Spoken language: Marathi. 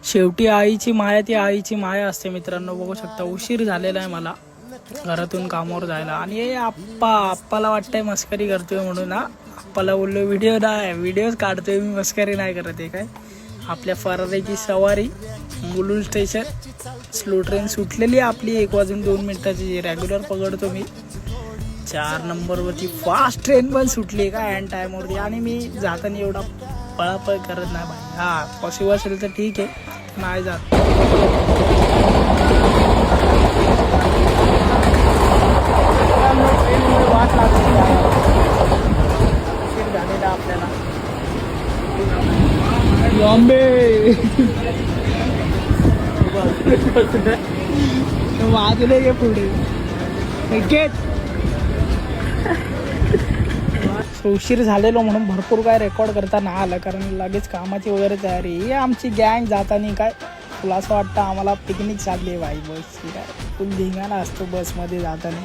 शेवटी आईची माया ती आईची माया असते मित्रांनो. बघू शकता उशीर झालेला आहे मला घरातून कामावर जायला. आणि हे आप्पाला वाटतंय मस्करी करतोय म्हणून ना. आप्पाला बोललो व्हिडिओ नाही, व्हिडिओज काढतोय मी, मस्करी नाही करत आहे काय. आपल्या फरारीची सवारी मुलुंड स्टेशन, स्लो ट्रेन सुटलेली आपली 1:02 रेग्युलर पकडतो मी. 4 नंबरवरती फास्ट ट्रेन पण सुटली काय अँड टाईमवरती. आणि मी जाताना एवढा पळापळ करत नाही भाई. हा पॉसिबल असेल तर ठीक आहे, नाही जात. ट्रेनमुळे वाट लागली झालेला आपल्याला. बॉम्बे वाजले गे पुढे उशीर झालेलो म्हणून भरपूर काय रेकॉर्ड करता नाही आलं, कारण लगेच कामाची वगैरे तयारी. ही आमची गँग जातानी काय तुला असं वाटतं आम्हाला पिकनिक चालली आहे भाई. बसची काय फुल धिंगाणा असतो बसमध्ये जाताना.